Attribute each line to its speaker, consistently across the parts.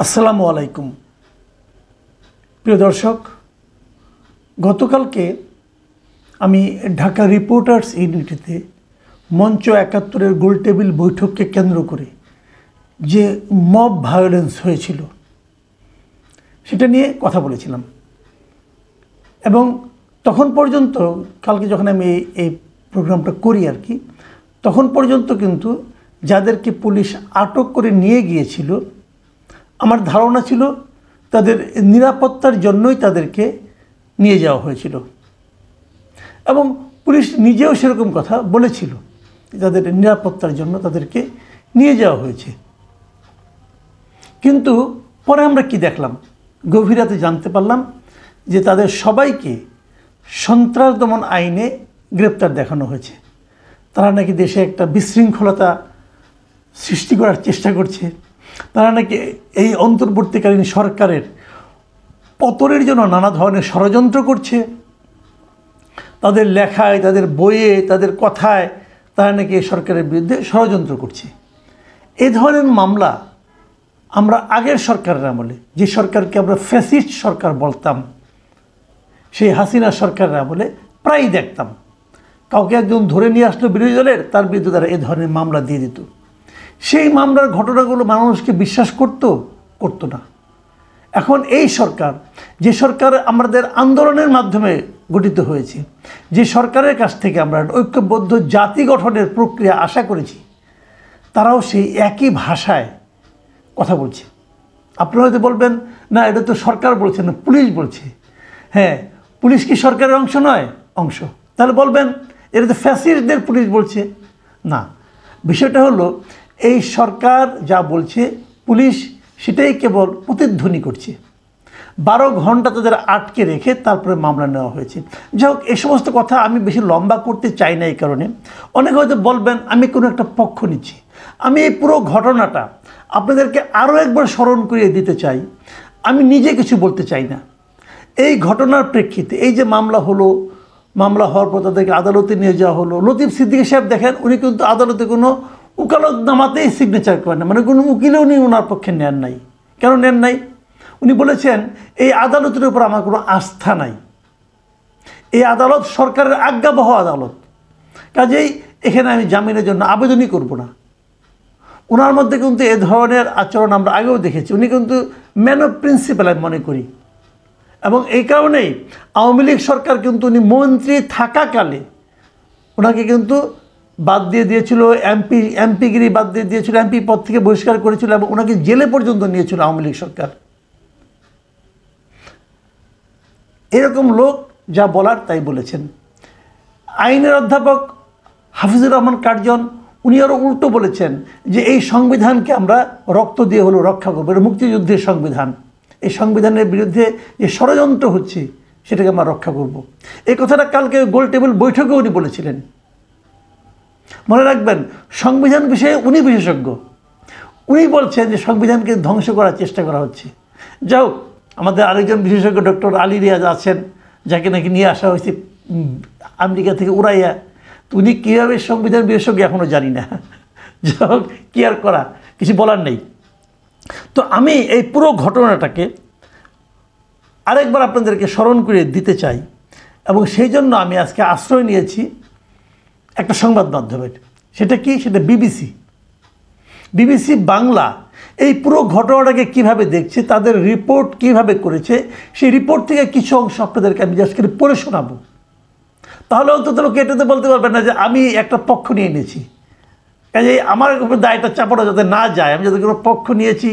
Speaker 1: আসসালামু আলাইকুম প্রিয় দর্শক, গতকালকে আমি ঢাকা রিপোর্টার্স ইউনিটিতে মঞ্চ ৭১-এর গোলটেবিল বৈঠককে কেন্দ্র করে যে মব ভায়োলেন্স হয়েছিল সেটা নিয়ে কথা বলেছিলাম। এবং তখন পর্যন্ত কালকে যখন আমি এই প্রোগ্রামটা করি তখন পর্যন্ত কিন্তু যাদেরকে পুলিশ আটক করে নিয়ে গিয়েছিল আমার ধারণা ছিল তাদের নিরাপত্তার জন্যই তাদেরকে নিয়ে যাওয়া হয়েছিল, এবং পুলিশ নিজেও সেরকম কথা বলেছিল, তাদের নিরাপত্তার জন্য তাদেরকে নিয়ে যাওয়া হয়েছে। কিন্তু পরে আমরা কি দেখলাম, গভীর রাতে জানতে পারলাম যে তাদের সবাইকে সন্ত্রাস দমন আইনে গ্রেপ্তার দেখানো হয়েছে। তারা নাকি দেশে একটা বিশৃঙ্খলতা সৃষ্টি করার চেষ্টা করছে, তারা নাকি এই অন্তর্বর্তীকালীন সরকারের পতনের জন্য নানা ধরনের ষড়যন্ত্র করছে। তাদের লেখায়, তাদের বইয়ে, তাদের কথায় তারা নাকি এই সরকারের বিরুদ্ধে ষড়যন্ত্র করছে। এই ধরনের মামলা আমরা আগের সরকারের আমলে, যে সরকারকে আমরা ফ্যাসিস্ট সরকার বলতাম, সেই হাসিনা সরকারের আমলে প্রায়ই দেখতাম। কাউকে একজন ধরে নিয়ে আসলো বিরোধী দলের, তার বিরুদ্ধে তারা এই ধরনের মামলা দিয়ে দিত। সেই মামলার ঘটনাগুলো মানুষকে বিশ্বাস করতো না। এখন এই সরকার, যে সরকার আমাদের আন্দোলনের মাধ্যমে গঠিত হয়েছে, যে সরকারের কাছ থেকে আমরা ঐক্যবদ্ধ জাতি গঠনের প্রক্রিয়া আশা করেছি, তারাও সেই একই ভাষায় কথা বলছে। আপনারা হয়তো বলবেন, না এটা তো সরকার বলছে না, পুলিশ বলছে। হ্যাঁ, পুলিশ কি সরকারের অংশ নয়? অংশ। তাহলে বলবেন এটা তো ফ্যাসিস্টদের পুলিশ বলছে। না, বিষয়টা হলো এই সরকার যা বলছে পুলিশ সেটাই কেবল প্রতিধ্বনি করছে। 12 ঘন্টা তাদের আটকে রেখে তারপরে মামলা নেওয়া হয়েছে। যাই হোক, এই সমস্ত কথা আমি বেশি লম্বা করতে চাই না। এই কারণে অনেকে হয়তো বলবেন আমি কোনো একটা পক্ষ নিচ্ছি। আমি এই পুরো ঘটনাটা আপনাদেরকে আরও একবার স্মরণ করিয়ে দিতে চাই। আমি নিজে কিছু বলতে চাই না। এই ঘটনার প্রেক্ষিতে এই যে মামলা হলো, মামলা হওয়ার পর তাদেরকে আদালতে নিয়ে যাওয়া হলো। লতিফ সিদ্দিকী সাহেব দেখেন, উনি কিন্তু আদালতে কোনো উকালতনামাতেই সিগনেচার করেন না, মানে কোনো উকিলও উনি ওনার পক্ষে নেন নাই। কেন নেন নাই? উনি বলেছেন এই আদালতের উপর আমার কোনো আস্থা নাই, এই আদালত সরকারের আজ্ঞাবহ আদালত, কাজেই এখানে আমি জামিনের জন্য আবেদনই করব না। ওনার মধ্যে কিন্তু এ ধরনের আচরণ আমরা আগেও দেখেছি। উনি কিন্তু ম্যান অফ প্রিন্সিপাল আমি মনে করি, এবং এই কারণেই আওয়ামী লীগ সরকার কিন্তু উনি মন্ত্রী থাকাকালে ওনাকে কিন্তু বাদ দিয়ে দিয়েছিল, এমপিগিরি বাদ দিয়ে দিয়েছিল, এমপি পদ থেকে বহিষ্কার করেছিল, এবং ওনাকে জেলে পর্যন্ত নিয়েছিল আওয়ামী লীগ সরকার। এরকম লোক যা বলার তাই বলেছেন। আইনের অধ্যাপক হাফিজুর রহমান কার্জন উনি আরও উল্টো বলেছেন যে এই সংবিধানকে আমরা রক্ত দিয়ে হলেও রক্ষা করবো, এটা মুক্তিযুদ্ধের সংবিধান। এই সংবিধানের বিরুদ্ধে যে ষড়যন্ত্র হচ্ছে সেটাকে আমরা রক্ষা করব। এই কথাটা কালকে গোলটেবিল বৈঠকে উনি বলেছিলেন। মনে রাখবেন, সংবিধান বিষয়ে উনি বিশেষজ্ঞ। উনি বলছেন যে সংবিধানকে ধ্বংস করার চেষ্টা করা হচ্ছে। যাই হোক, আমাদের আরেকজন বিশেষজ্ঞ ডক্টর আলী রিয়াজ আছেন, যাকে নাকি নিয়ে আসা হয়েছে আমেরিকা থেকে উড়াইয়া। উনি কীভাবে সংবিধান বিশেষজ্ঞ এখনও জানি না। যাই হোক, কী আর করা, কিছু বলার নেই। তো আমি এই পুরো ঘটনাটাকে আরেকবার আপনাদেরকে স্মরণ করে দিতে চাই, এবং সেই জন্য আমি আজকে আশ্রয় নিয়েছি একটা সংবাদ মাধ্যমের। সেটা কি? সেটা বিবিসি বাংলা এই পুরো ঘটনাটাকে কিভাবে দেখছে, তাদের রিপোর্ট কিভাবে করেছে, সেই রিপোর্ট থেকে কিছু অংশ আপনাদেরকে আমি জাস্ট করে পড়ে শোনাবো। তাহলে অন্তত লোক এটাতে বলতে পারবেন না যে আমি একটা পক্ষ নিয়ে নিয়েছি। কাজে আমার উপর দায়টা চাপানো যাতে না যায়, আমি যাতে কোনো পক্ষ নিয়েছি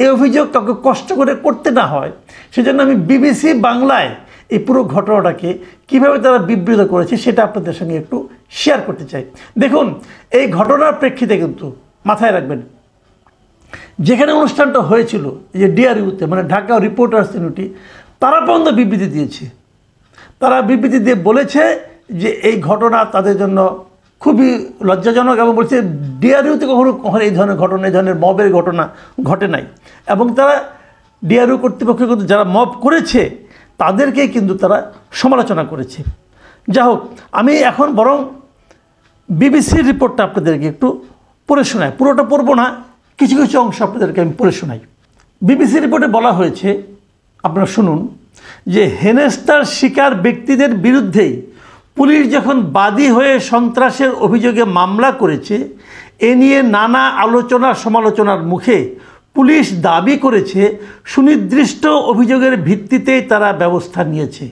Speaker 1: এই অভিযোগ কাউকে কষ্ট করে করতে না হয়, সেজন্য আমি বিবিসি বাংলায় এই পুরো ঘটনাটাকে কীভাবে তারা বিবৃত করেছে সেটা আপনাদের সঙ্গে একটু শেয়ার করতে চাই। দেখুন, এই ঘটনার প্রেক্ষিতে কিন্তু মাথায় রাখবেন, যেখানে অনুষ্ঠানটা হয়েছিল যে ডিআরইউতে, মানে ঢাকা রিপোর্টার্স ইউনিটি, তারা পর্যন্ত বিবৃতি দিয়েছে। তারা বিবৃতি দিয়ে বলেছে যে এই ঘটনা তাদের জন্য খুবই লজ্জাজনক, এবং বলছে ডিআরইউতে কখনো এই ধরনের ঘটনা, এই ধরনের মবের ঘটনা ঘটে নাই। এবং তারা ডিআরইউ কর্তৃপক্ষ কিন্তু যারা মব করেছে তাদেরকেই কিন্তু তারা সমালোচনা করেছে। যাই হোক, আমি এখন বরং বিবিসির রিপোর্টটা আপনাদেরকে একটু পড়ে শোনাই। পুরোটা পড়বো না, কিছু কিছু অংশ আপনাদেরকে আমি পড়ে শোনাই। বিবিসি রিপোর্টে বলা হয়েছে, আপনারা শুনুন, যে হেনস্থার শিকার ব্যক্তিদের বিরুদ্ধেই পুলিশ যখন বাদী হয়ে সন্ত্রাসের অভিযোগে মামলা করেছে, এ নিয়ে নানা আলোচনা সমালোচনার মুখে পুলিশ দাবি করেছে সুনির্দিষ্ট অভিযোগের ভিত্তিতেই তারা ব্যবস্থা নিয়েছে।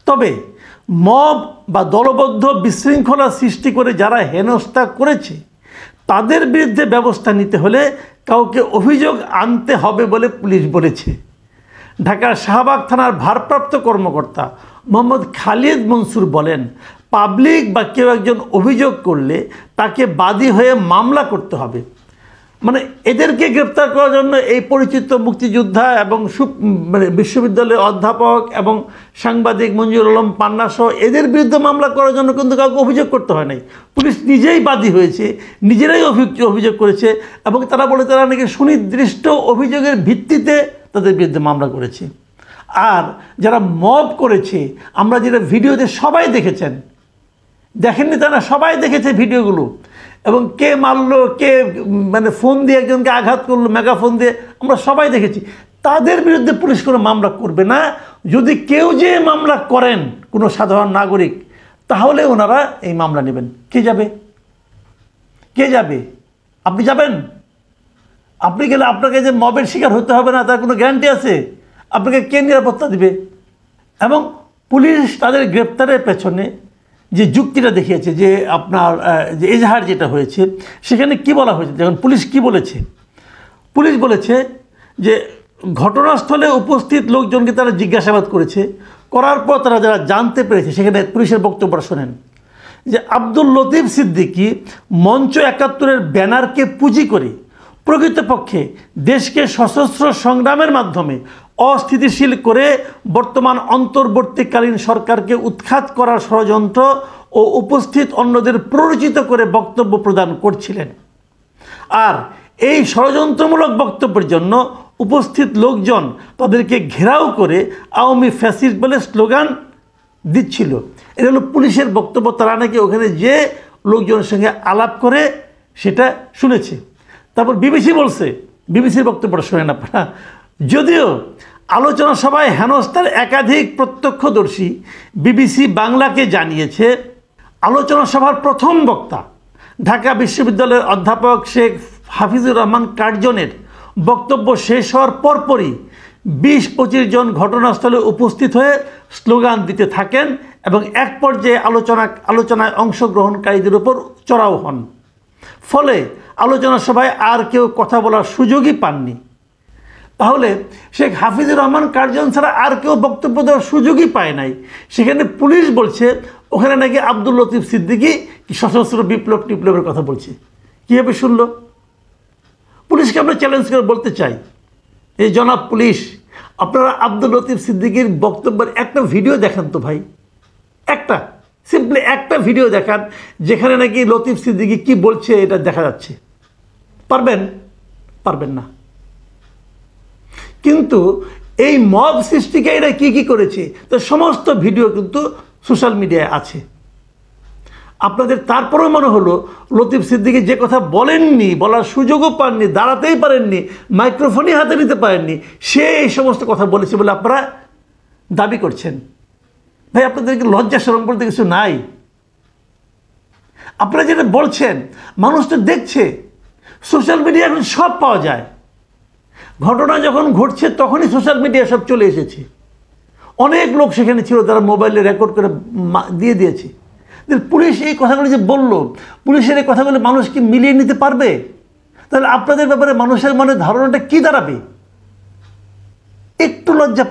Speaker 1: তবে মব বা দলবদ্ধ বিশৃঙ্খলা সৃষ্টি করে যারা হেনস্থা করেছে তাদের বিরুদ্ধে ব্যবস্থা নিতে হলে কাউকে অভিযোগ আনতে হবে বলে পুলিশ বলেছে। ঢাকার শাহবাগ থানার ভারপ্রাপ্ত কর্মকর্তা মোহাম্মদ খালিদ মনসুর বলেন, পাবলিক বা কেউ একজন অভিযোগ করলে তাকে বাদী হয়ে মামলা করতে হবে। মানে এদেরকে গ্রেপ্তার করার জন্য এই পরিচিত মুক্তিযোদ্ধা এবং বিশ্ববিদ্যালয়ের অধ্যাপক এবং সাংবাদিক মঞ্জুর আলম পান্না সহ এদের বিরুদ্ধে মামলা করার জন্য কিন্তু কাউকে অভিযোগ করতে হয় নাই। পুলিশ নিজেই বাদী হয়েছে, নিজেরাই অভিযোগ করেছে এবং তারা বলে তারা নাকি সুনির্দিষ্ট অভিযোগের ভিত্তিতে তাদের বিরুদ্ধে মামলা করেছে। আর যারা মব করেছে, আমরা যেটা ভিডিওতে সবাই দেখেছেন, দেখেননি তা না, সবাই দেখেছে ভিডিওগুলো, এবং কে মারলো, কে ফোন দিয়ে একজনকে আঘাত করলো মেগাফোন দিয়ে, আমরা সবাই দেখেছি। তাদের বিরুদ্ধে পুলিশ কোনো মামলা করবে না। যদি কেউ যে মামলা করেন কোনো সাধারণ নাগরিক, তাহলে ওনারা এই মামলা নেবেন। কে যাবে? কে যাবে? আপনি যাবেন? আপনি গেলে আপনাকে যে মবের শিকার হতে হবে না তার কোনো গ্যারান্টি আছে? আপনাকে কে নিরাপত্তা দিবে? এবং পুলিশ তাদের গ্রেপ্তারের পেছনে যে যুক্তিটা দেখিয়েছে, যে আপনার যে এজাহার যেটা হয়েছে, সেখানে কি বলা হয়েছে, যেমন পুলিশ কি বলেছে, পুলিশ বলেছে যে ঘটনাস্থলে উপস্থিত লোকজনকে তারা জিজ্ঞাসাবাদ করার পর তারা যারা জানতে পেরেছে, সেখানে পুলিশের বক্তব্য শোনেন যে আব্দুল লতিফ সিদ্দিকী মঞ্চ ৭১-এর ব্যানারকে পুঁজি করে প্রকৃতপক্ষে দেশকে সশস্ত্র সংগ্রামের মাধ্যমে অস্থিতিশীল করে বর্তমান অন্তর্বর্তীকালীন সরকারকে উৎখাত করার ষড়যন্ত্র ও উপস্থিত অন্যদের প্ররোচিত করে বক্তব্য প্রদান করছিলেন। আর এই ষড়যন্ত্রমূলক বক্তব্যের জন্য উপস্থিত লোকজন তাদেরকে ঘেরাও করে আওয়ামী ফ্যাসিস্ট বলে স্লোগান দিচ্ছিল। এটা হলো পুলিশের বক্তব্য। তারা নাকি ওখানে যে লোকজনের সঙ্গে আলাপ করে সেটা শুনেছে। তারপর বিবিসি বলছে, বিবিসির বক্তব্যটা শোনেন আপনারা, যদিও আলোচনা সভায় হেনস্থার একাধিক প্রত্যক্ষদর্শী বিবিসি বাংলাকে জানিয়েছে, আলোচনা সভার প্রথম বক্তা ঢাকা বিশ্ববিদ্যালয়ের অধ্যাপক শেখ হাফিজুর রহমান কার্জনের বক্তব্য শেষ হওয়ার পরপরই ২০-২৫ জন ঘটনাস্থলে উপস্থিত হয়ে স্লোগান দিতে থাকেন এবং এক পর্যায়ে আলোচনায় অংশগ্রহণকারীদের উপর চড়াও হন। ফলে আলোচনা সভায় আর কেউ কথা বলার সুযোগই পাননি। তাহলে শেখ হাফিজুর রহমান কার্জন ছাড়া আর কেউ বক্তব্য দেওয়ার সুযোগই পায় নাই। সেখানে পুলিশ বলছে ওখানে নাকি আব্দুল লতিফ সিদ্দিকী কি সশস্ত্র টিপ্লবের কথা বলছে। কীভাবে শুনলো? পুলিশকে আমরা চ্যালেঞ্জ করে বলতে চাই, এই জনাব পুলিশ, আপনারা আব্দুল লতিফ সিদ্দিকীর বক্তব্যের একটা ভিডিও দেখান তো ভাই, সিম্পলি একটা ভিডিও দেখান যেখানে নাকি লতিফ সিদ্দিকী কি বলছে এটা দেখা যাচ্ছে। পারবেন? পারবেন না। কিন্তু এই মব সৃষ্টিকারীরা কি কি করেছে তো সমস্ত ভিডিও কিন্তু সোশ্যাল মিডিয়ায় আছে। আপনাদের তারপরেও মনে হলো লতিফ সিদ্দিকী যে কথা বলেননি, বলার সুযোগও পাননি, দাঁড়াতেই পারেননি, মাইক্রোফোনই হাতে নিতে পারেননি, সে এই সমস্ত কথা বলেছে বলে আপনারা দাবি করছেন। ভাই, আপনাদেরকে লজ্জা শরম বলতে কিছু নাই। আপনারা যেটা বলছেন মানুষ তো দেখছে, সোশ্যাল মিডিয়া এখন সব পাওয়া যায়। ঘটনা যখন ঘটছে তখনই সোশ্যাল মিডিয়া সব চলে এসেছে। অনেক লোক সেখানে ছিল, তারা মোবাইলে রেকর্ড করে দিয়ে দিয়েছে। পুলিশ এই কথাগুলো যে বলল, পুলিশের এই কথাগুলো মানুষ কি মিলিয়ে নিতে পারবে? তাহলে আপনাদের ব্যাপারে মানুষের মনে ধারণাটা কি দাঁড়াবে? একটু লজ্জা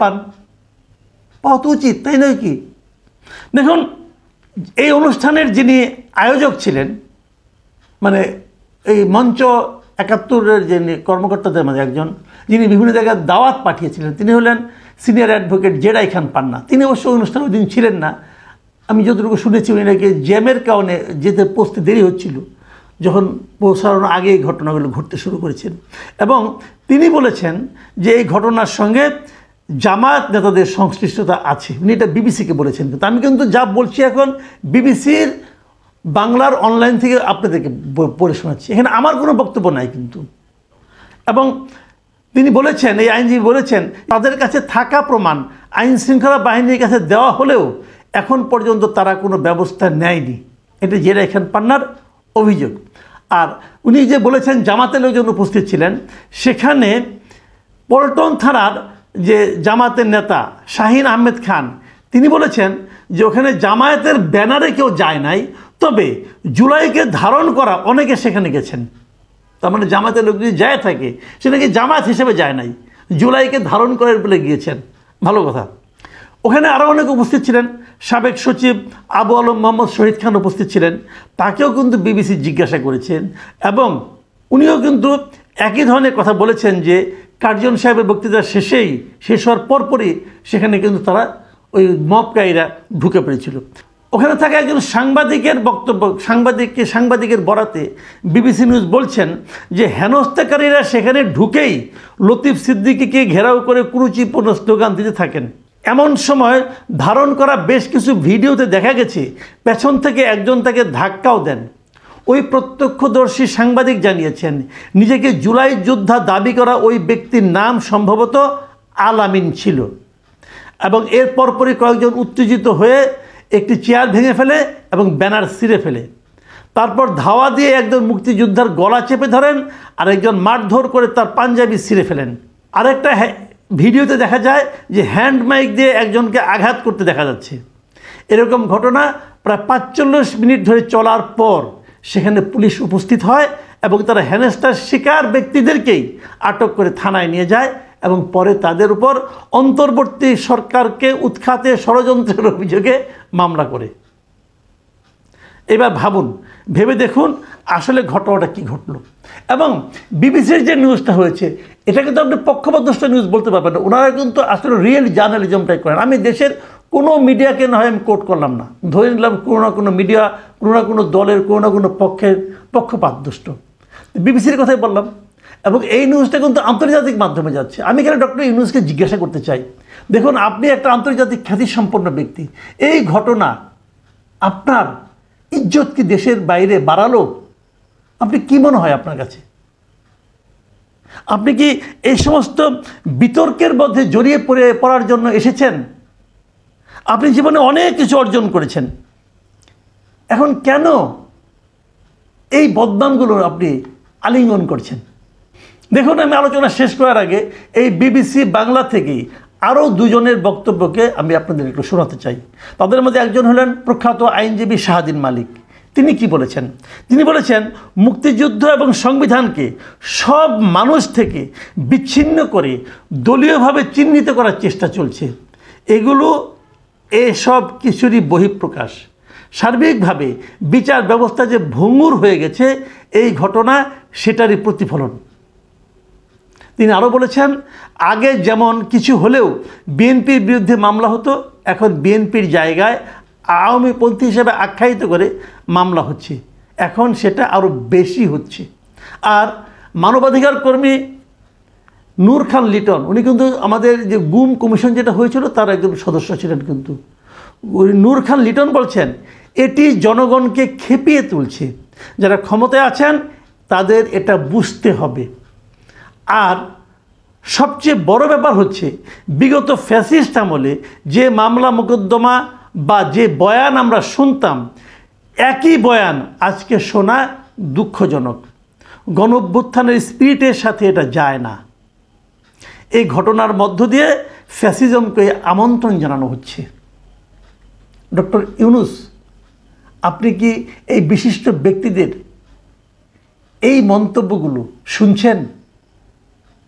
Speaker 1: পাওয়া তো উচিত, তাই নয় কি? দেখুন, এই অনুষ্ঠানের যিনি আয়োজক ছিলেন, এই মঞ্চ ৭১-এর যিনি কর্মকর্তাদের মাঝে একজন, যিনি বিভিন্ন জায়গায় দাওয়াত পাঠিয়েছিলেন, তিনি হলেন সিনিয়র অ্যাডভোকেট জেরাই খান পান্না। তিনি অবশ্য অনুষ্ঠানে ওই দিন ছিলেন না। আমি যতটুকু শুনেছি উনি নাকি জ্যামের কারণে যেতে পৌঁছতে দেরি হচ্ছিল, যখন পৌঁছানোর আগে এই ঘটনাগুলো ঘটতে শুরু করেছেন। এবং তিনি বলেছেন যে এই ঘটনার সঙ্গে জামায়াত নেতাদের সংশ্লিষ্টতা আছে। উনি এটা বিবিসিকে বলেছেন। কিন্তু আমি কিন্তু যা বলছি এখন বিবিসির বাংলার অনলাইন থেকে আপনাদেরকে পড়ে শোনাচ্ছি, এখানে আমার কোনো বক্তব্য নাই কিন্তু। এবং তিনি বলেছেন, এই আইনজীবী বলেছেন, তাদের কাছে থাকা প্রমাণ আইন শৃঙ্খলা বাহিনীর কাছে দেওয়া হলেও এখন পর্যন্ত তারা কোনো ব্যবস্থা নেয়নি। এটা জেরা খান পান্নার অভিযোগ। আর উনি যে বলেছেন জামাতের লোকজন উপস্থিত ছিলেন, সেখানে পল্টন থানার যে জামাতের নেতা শাহিন আহমেদ খান তিনি বলেছেন যে ওখানে জামায়াতের ব্যানারে কেউ যায় নাই, তবে জুলাইকে ধারণ করা অনেকে সেখানে গেছেন। তার মানে জামাতের লোক যদি যায় থাকে সে নাকি জামাত হিসেবে যায় নাই, জুলাইকে ধারণ করে বলে গিয়েছেন। ভালো কথা। ওখানে আরও অনেক উপস্থিত ছিলেন। সাবেক সচিব আবু আলম মোহাম্মদ শহীদ খান উপস্থিত ছিলেন, তাকেও কিন্তু বিবিসি জিজ্ঞাসা করেছেন এবং উনিও কিন্তু একই ধরনের কথা বলেছেন যে কার্জন সাহেবের বক্তৃতা শেষ হওয়ার পরপরই সেখানে কিন্তু তারা ওই মবকারীরা ঢুকে পড়েছিল। ওখানে থাকা একজন সাংবাদিকের বক্তব্য, সাংবাদিকের বরাতে বিবিসি নিউজ বলছেন যে হেনস্থাকারীরা সেখানে ঢুকেই লতিফ সিদ্দিকীকে ঘেরাও করে কুরুচিপূর্ণ স্লোগান দিতে থাকেন। এমন সময় ধারণ করা বেশ কিছু ভিডিওতে দেখা গেছে পেছন থেকে একজন তাকে ধাক্কাও দেন। ওই প্রত্যক্ষদর্শী সাংবাদিক জানিয়েছেন নিজেকে জুলাই যোদ্ধা দাবি করা ওই ব্যক্তির নাম সম্ভবত আল আমিন ছিল এবং এর পরপরই কয়েকজন উত্তেজিত হয়ে একটি চেয়ার ভেঙে ফেলে এবং ব্যানার ছিঁড়ে ফেলে। তারপর ধাওয়া দিয়ে একজন মুক্তিযোদ্ধার গলা চেপে ধরেন আর একজন মারধর করে তার পাঞ্জাবি ছিঁড়ে ফেলেন। আরেকটা ভিডিওতে দেখা যায় যে হ্যান্ড মাইক দিয়ে একজনকে আঘাত করতে দেখা যাচ্ছে। এরকম ঘটনা প্রায় ৪৫ মিনিট ধরে চলার পর সেখানে পুলিশ উপস্থিত হয় এবং তারা হেনস্থার শিকার ব্যক্তিদেরকেই আটক করে থানায় নিয়ে যায় এবং পরে তাদের উপর অন্তর্বর্তী সরকারকে উৎখাতে ষড়যন্ত্রের অভিযোগে মামলা করে। এবার ভাবুন, ভেবে দেখুন আসলে ঘটনাটা কি ঘটলো। এবং বিবিসির যে নিউজটা হয়েছে এটা কিন্তু আপনি পক্ষপাতদুষ্ট নিউজ বলতে পারবেন না। ওনারা কিন্তু আসলে রিয়েল জার্নালিজমটাই করেন। আমি দেশের কোনো মিডিয়াকে না হয় আমি কোট করলাম না, ধরে নিলাম কোনো না কোনো মিডিয়া, কোনো না কোনো দলের, কোনো না কোনো পক্ষের পক্ষপাতদুষ্ট। বিবিসির কথাই বললাম এবং এই নিউজটা কিন্তু আন্তর্জাতিক মাধ্যমে যাচ্ছে। আমি এখানে ডক্টর ইউনূসকে জিজ্ঞাসা করতে চাই, দেখুন আপনি একটা আন্তর্জাতিক খ্যাতিসম্পন্ন ব্যক্তি, এই ঘটনা আপনার ইজ্জত কি দেশের বাইরে বাড়ালো? আপনি কি মনে হয় আপনার কাছে? আপনি কি এই সমস্ত বিতর্কের মধ্যে জড়িয়ে পড়ার জন্য এসেছেন? আপনি জীবনে অনেক কিছু অর্জন করেছেন, এখন কেন এই বদনামগুলো আপনি আলিঙ্গন করছেন? দেখুন, আমি আলোচনা শেষ করার আগে এই বিবিসি বাংলা থেকেই আরও দুজনের বক্তব্যকে আমি আপনাদের একটু শোনাতে চাই। তাদের মধ্যে একজন হলেন প্রখ্যাত আইনজীবী শাহদিন মালিক। তিনি কি বলেছেন? তিনি বলেছেন মুক্তিযুদ্ধ এবং সংবিধানকে সব মানুষ থেকে বিচ্ছিন্ন করে দলীয়ভাবে চিহ্নিত করার চেষ্টা চলছে। এসব কিছুরই বহিঃপ্রকাশ। সার্বিকভাবে বিচার ব্যবস্থা যে ভঙ্গুর হয়ে গেছে এই ঘটনা সেটারই প্রতিফলন। তিনি আরও বলেছেন আগে যেমন কিছু হলেও বিএনপির বিরুদ্ধে মামলা হতো, এখন বিএনপির জায়গায় আওয়ামীপন্থী হিসেবে আখ্যায়িত করে মামলা হচ্ছে, এখন সেটা আরও বেশি হচ্ছে। আর মানবাধিকার কর্মী নূর খান লিটন, উনি কিন্তু আমাদের যে গুম কমিশন যেটা হয়েছিল তার একজন সদস্য ছিলেন, কিন্তু নূর খান লিটন বলছেন এটি জনগণকে খেপিয়ে তুলছে, যারা ক্ষমতায় আছেন তাদের এটা বুঝতে হবে। আর সবচেয়ে বড় ব্যাপার হচ্ছে বিগত ফ্যাসিস্ট আমলে যে মামলা মোকদ্দমা বা যে বয়ান আমরা শুনতাম, একই বয়ান আজকে শোনা দুঃখজনক। গণঅভ্যুত্থানের স্পিরিটের সাথে এটা যায় না। এই ঘটনার মধ্য দিয়ে ফ্যাসিজমকে আমন্ত্রণ জানানো হচ্ছে। ডক্টর ইউনূস, আপনি কি এই বিশিষ্ট ব্যক্তিদের এই মন্তব্যগুলো শুনছেন?